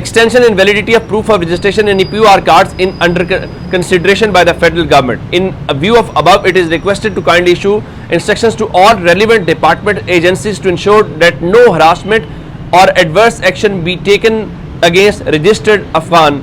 extension and validity of proof of registration in EPR cards in under consideration by the federal government. In view of above, it is requested to kindly issue instructions to all relevant department agencies to ensure that no harassment or adverse action be taken against registered Afghan.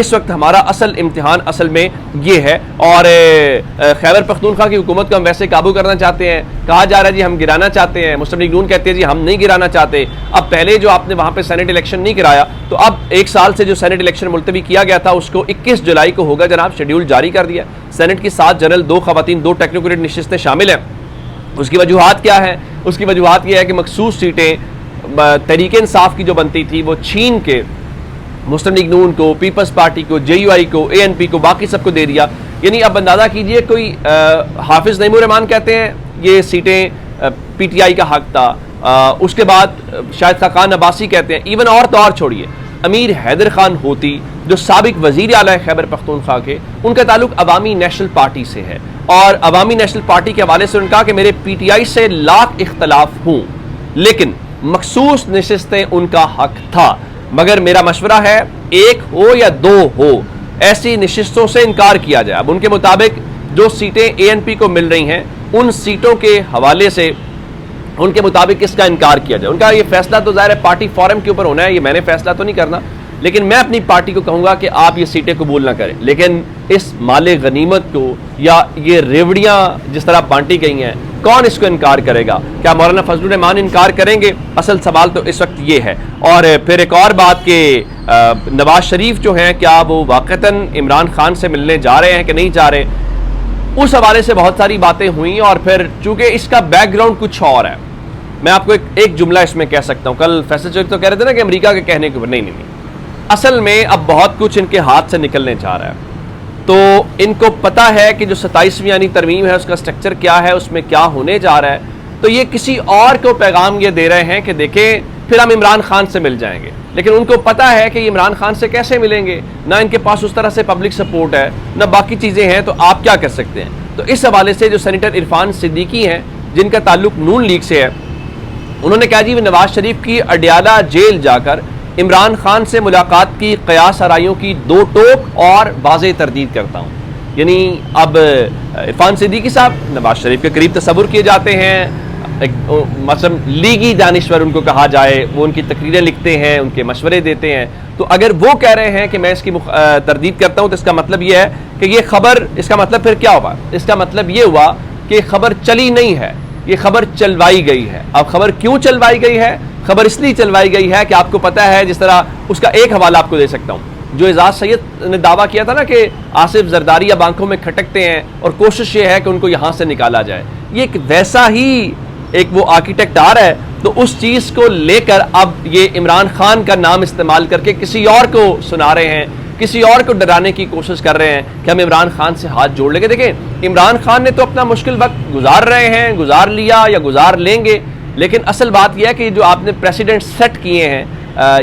اس وقت ہمارا اصل امتحان اصل میں یہ ہے. اور خیبر پختونخوا کی حکومت کو ہم ویسے قابو کرنا چاہتے ہیں. کہا جا رہا ہے جی ہم گرانا چاہتے ہیں. مسلم لیگ نون کہتے ہیں جی ہم نہیں گرانا چاہتے. اب پہلے جو آپ نے وہاں پہ سینٹ الیکشن نہیں کرایا تو اب ایک سال سے جو سینٹ الیکشن ملتوی کیا گیا تھا اس کو 21 جولائی کو ہوگا جناب. شیڈیول جاری کر دیا. سینٹ کی 7 جنرل، 2 خواتین، 2 ٹیکنوکریٹ نشستیں شامل ہیں. اس کی وجوہات کیا ہے؟ اس کی وجوہات یہ ہے کہ مخصوص سیٹیں تحریک انصاف کی جو بنتی تھی وہ چھین کے مسلم لیگ نون کو، پیپلز پارٹی کو، جے یو آئی کو، اے این پی کو، باقی سب کو دے دیا. یعنی اب اندازہ کیجئے کوئی حافظ نعیم الرحمان کہتے ہیں یہ سیٹیں پی ٹی آئی کا حق تھا. اس کے بعد شاہد خاقان عباسی کہتے ہیں، ایون اور تو اور چھوڑیے، امیر حیدر خان ہوتی جو سابق وزیر اعلیٰ خیبر پختونخوا کے، ان کا تعلق عوامی نیشنل پارٹی سے ہے. اور عوامی نیشنل پارٹی کے حوالے سے انہوں نے کہا کہ میرے پی ٹی آئی سے لاکھ اختلاف ہوں لیکن مخصوص نشستیں ان کا حق تھا. مگر میرا مشورہ ہے 1 ہو یا 2 ہو، ایسی نشستوں سے انکار کیا جائے. اب ان کے مطابق جو سیٹیں اے این پی کو مل رہی ہیں ان سیٹوں کے حوالے سے ان کے مطابق اس کا انکار کیا جائے. ان کا یہ فیصلہ تو ظاہر ہے پارٹی فورم کے اوپر ہونا ہے، یہ میں نے فیصلہ تو نہیں کرنا، لیکن میں اپنی پارٹی کو کہوں گا کہ آپ یہ سیٹیں قبول نہ کریں. لیکن اس مال غنیمت کو یا یہ ریوڑیاں جس طرح بانٹی گئی ہیں کون اس کو انکار کرے گا؟ کیا مولانا فضل الرحمان انکار کریں گے؟ اصل سوال تو اس وقت یہ ہے. اور پھر ایک اور بات کہ نواز شریف جو ہیں کیا وہ واقعتاً عمران خان سے ملنے جا رہے ہیں کہ نہیں جا رہے، اس حوالے سے بہت ساری باتیں ہوئیں. اور پھر چونکہ اس کا بیک گراؤنڈ کچھ اور ہے، میں آپ کو ایک جملہ اس میں کہہ سکتا ہوں. کل فیصل چوک تو کہہ رہے تھے نا کہ امریکہ کے کہنے کے اوپر نہیں، اصل میں اب بہت کچھ ان کے ہاتھ سے نکلنے جا رہا ہے. تو ان کو پتا ہے کہ جو 27ویں یعنی ترمیم ہے اس کا سٹرکچر کیا ہے، اس میں کیا ہونے جا رہا ہے. تو یہ کسی اور کو پیغام یہ دے رہے ہیں کہ دیکھیں پھر ہم عمران خان سے مل جائیں گے. لیکن ان کو پتا ہے کہ یہ عمران خان سے کیسے ملیں گے، نہ ان کے پاس اس طرح سے پبلک سپورٹ ہے نہ باقی چیزیں ہیں، تو آپ کیا کر سکتے ہیں. تو اس حوالے سے جو سینیٹر عرفان صدیقی ہیں جن کا تعلق نون لیگ سے ہے، انہوں نے کہا جی نواز شریف کی اڈیالہ جیل جا کر عمران خان سے ملاقات کی قیاس آرائیوں کی 2 ٹوک اور واضح تردید کرتا ہوں. یعنی اب عرفان صدیقی صاحب نواز شریف کے قریب تصور کیے جاتے ہیں، مثلا لیگی دانشور ان کو کہا جائے، وہ ان کی تقریریں لکھتے ہیں، ان کے مشورے دیتے ہیں. تو اگر وہ کہہ رہے ہیں کہ میں اس کی تردید کرتا ہوں تو اس کا مطلب یہ ہے کہ یہ خبر، اس کا مطلب پھر کیا ہوا؟ اس کا مطلب یہ ہوا کہ خبر چلی نہیں ہے، یہ خبر چلوائی گئی ہے. اب خبر کیوں چلوائی گئی ہے؟ خبر اس لیے چلوائی گئی ہے کہ آپ کو پتا ہے، جس طرح اس کا ایک حوالہ آپ کو دے سکتا ہوں، جو اعزاز سید نے دعویٰ کیا تھا نا کہ آصف زرداری اب آنکھوں میں کھٹکتے ہیں اور کوشش یہ ہے کہ ان کو یہاں سے نکالا جائے. یہ ایک ویسا ہی ایک وہ آرکیٹیکٹ آ رہا ہے. تو اس چیز کو لے کر اب یہ عمران خان کا نام استعمال کر کے کسی اور کو سنا رہے ہیں، کسی اور کو ڈرانے کی کوشش کر رہے ہیں کہ ہم عمران خان سے ہاتھ جوڑ لیں گے. دیکھیں عمران خان نے تو اپنا مشکل وقت گزار رہے ہیں، گزار لیا یا گزار لیں گے، لیکن اصل بات یہ ہے کہ جو آپ نے پریسیڈنٹ سیٹ کیے ہیں،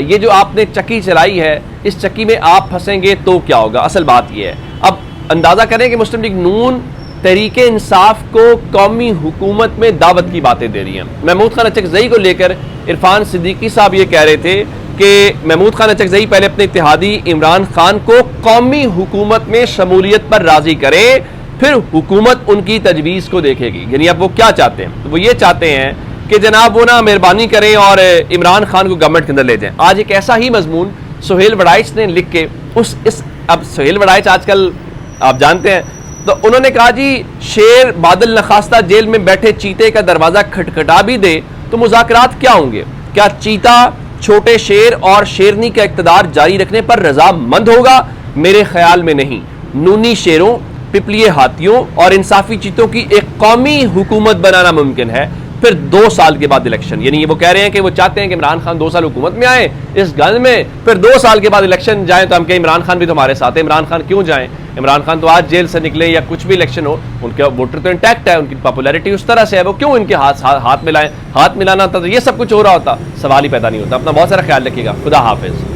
یہ جو آپ نے چکی چلائی ہے، اس چکی میں آپ پھنسیں گے تو کیا ہوگا؟ اصل بات یہ ہے. اب اندازہ کریں کہ مسلم لیگ نون تحریک انصاف کو قومی حکومت میں دعوت کی باتیں دے رہی ہیں. محمود خان اچکزئی کو لے کر عرفان صدیقی صاحب یہ کہہ رہے تھے کہ محمود خان اچکزئی پہلے اپنے اتحادی عمران خان کو قومی حکومت میں شمولیت پر راضی کریں، پھر حکومت ان کی تجویز کو دیکھے گی. یعنی اب وہ کیا چاہتے ہیں؟ وہ یہ چاہتے ہیں کہ جناب وہ نا مہربانی کریں اور عمران خان کو گورنمنٹ کے اندر لے جائیں. آج ایک ایسا ہی مضمون سہیل وڑائچ نے لکھ کے اب سہیل وڑائچ آج کل آپ جانتے ہیں، تو انہوں نے کہا جی شیر بادل نخواستہ جیل میں بیٹھے چیتے کا دروازہ کھٹکھٹا بھی دے تو مذاکرات کیا ہوں گے؟ کیا چیتا چھوٹے شیر اور شیرنی کا اقتدار جاری رکھنے پر رضا مند ہوگا؟ میرے خیال میں نہیں. نونی شیروں، پپلیے ہاتھیوں اور انصافی چیتوں کی ایک قومی حکومت بنانا ممکن ہے، پھر 2 سال کے بعد الیکشن. یعنی یہ وہ کہہ رہے ہیں کہ وہ چاہتے ہیں کہ عمران خان 2 سال حکومت میں آئیں اس گند میں، پھر 2 سال کے بعد الیکشن جائیں تو ہم کہیں عمران خان بھی تو ہمارے ساتھ ہے. عمران خان کیوں جائیں؟ عمران خان تو آج جیل سے نکلے یا کچھ بھی الیکشن ہو، ان کا ووٹر تو انٹیکٹ ہے، ان کی پاپولیرٹی اس طرح سے ہے، وہ کیوں ان کے ہاتھ ملائیں؟ ہاتھ ملانا ہوتا تو یہ سب کچھ ہو رہا ہوتا، سوال ہی پیدا نہیں ہوتا. اپنا بہت سارا خیال رکھیے گا. خدا حافظ.